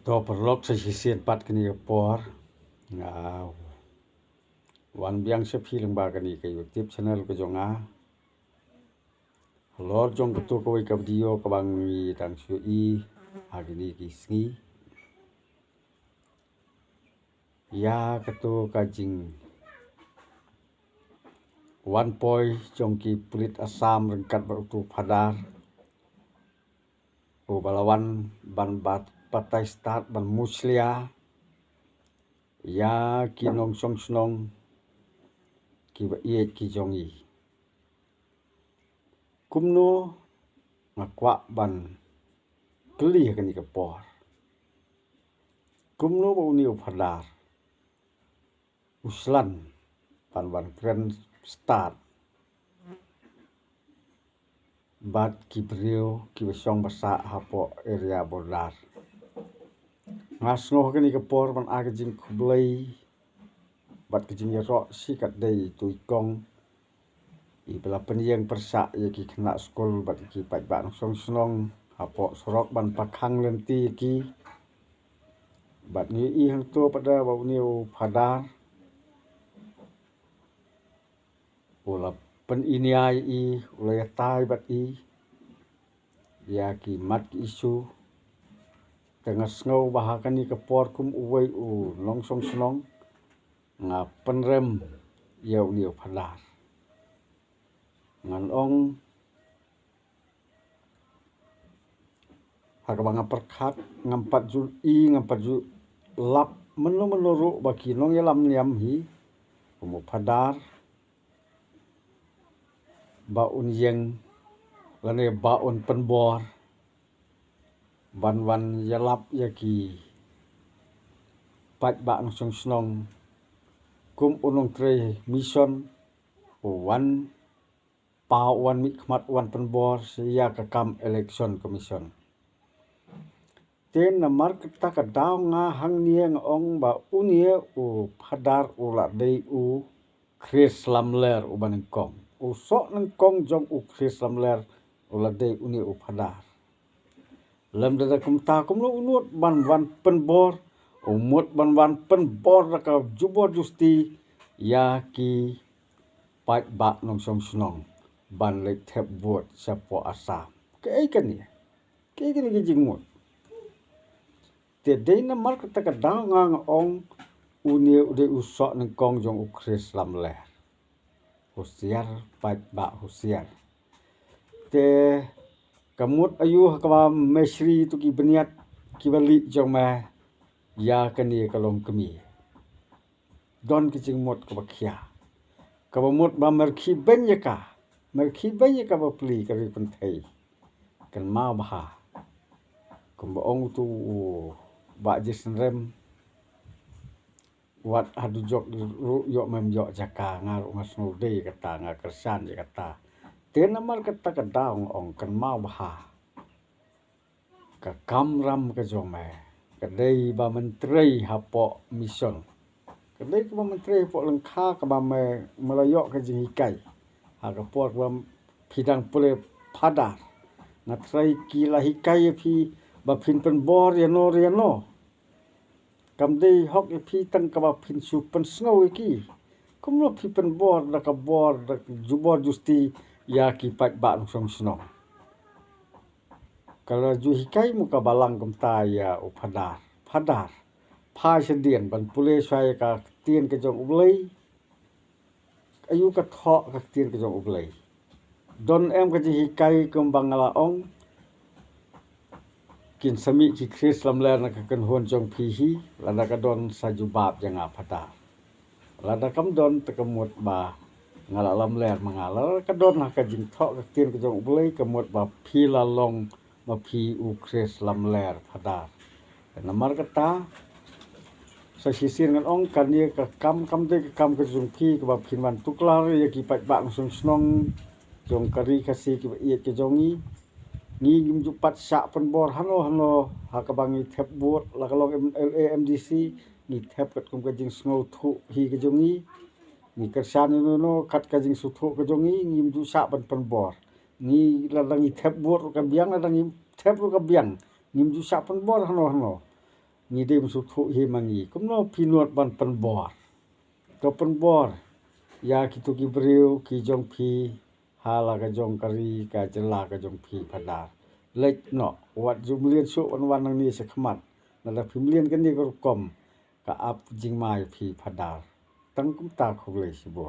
To perlok sa sisian pat kini por nga wan biang se philing ba kani ke YouTube channel ko jonga lor jong ko to ko ka video ka bang ni tang su I agini ki sngi ya ka to ka jing wan poi jong ki pulit asam rengkat ba tu padar o balawan ban bat patai start ban muslia ya ki nong song snong ki ba ie ki jongi kumno ngakwa ban keli kani ka por kumno ba uni upadar uslan ban kren start bat ki brio ki besong basa hapo area bordar ngasno kani ka por ban aga jing kublai bat ki jing ro si kat dei tuikong I bela penyeng persa ya ki kena skol bat ki pat ban song snong hapo sorok ban pakhang lenti ki bat ni I hang to pada bau niu padar ula pen iniai I ula ya tai bat I ya ki mat ki isu tengah snow bahakan ni ke por kum uwei u long song snong nga penrem ya niu padar ngan ong hakabanga perkhat ngampat ju I ngampat ju lap menuru baki nong yalam liam hi umu padar baun yeng lane baun penbor ban yalap yaki pat ba ang song snong kum unong tre mission wan pa wan mikmat wan penbor sia ka kam election commission ten namar kita ka daw nga hang nieng ong ba unie u padar u la dei u Chris Lamler u banengkong u sok nengkong jong u Chris Lamler u la dei unie u padar lem dada kumta kumlo unut ban penbor umut ban penbor ka jubor justi ya ki pat ba nong song snong ban lek thep buat sapo asam ke kan ni ke ki jingmut te dei na mar ka ka daw ngang ong unie de usok nengkong jong u Chris Lamler husiar pat ba husiar te kamut ayu hakwa mesri tu ki beniat ki bali jong ma ya kani kalong kemi don ki jingmut ka bakhya ka bamut ba merkhi benyaka ba pli ka ri penthei kan ma bha kumba ong tu ba jisrem wat hadu jok ru yo mem yo jaka ngar ngasnu dei kata nga kersan kata tenamar kata ka daung ong kan ma bha ka kamram ka jome ka dei ba menteri hapo mission ka dei ka menteri hapo lengkha ka ba me melayo ka jingikai ha ka por ba phidang pule padar na trai ki la hikai phi ba phin pen bor ya no kam dei hok phi tang ka ba phin su pen snow ki kumlo phi pen bor da ka bor da jubor justi ya ki pat ba song snow kalau ju hikai muka balang kumta ya u padar pha sedien ban pule sai ka tien ka jong ublei ayu ka tho ka tien ka jong ublei don em ka ji hikai kum bangala ong kin sami ki Chris Lamler na ka kan hon jong phi hi lada ka don sa jubab janga padar lada kam don takamut ba ngala Lamler mangala ka don na ka jing tho ka tien ka jong ublei kamut ba phi la long ma phi u Chris Lamler padar namar kata sa sisir ngan ong kan ye ka kam de ka kam ka jung phi ka ba phin wan tuklar ye ki pat ba sung snong jong kari kasi ki ba ye ki jongi ni gim ju pat sa penbor hano ha ka bangi thep bot la ka long LAMDC ni thep kat kum ka jing snow thu hi ka jongi ni kersan no kat ka jing su thu ka jongi ngim ju sa ban penbor ni la dangi thep bot ka biang la dangi thep ka biang ngim ju sa penbor hano ngidim suthu hi mangi kumno pinot ban penbor to penbor ya kitu ki briu ki jong phi hala ka jong kari ka jela ka jong phi phadar lek no wat jumlien su wan nang ni se khmat na la phimlien kan ni ko kom ka ap jingmai phi phadar tang kum ta khole si bo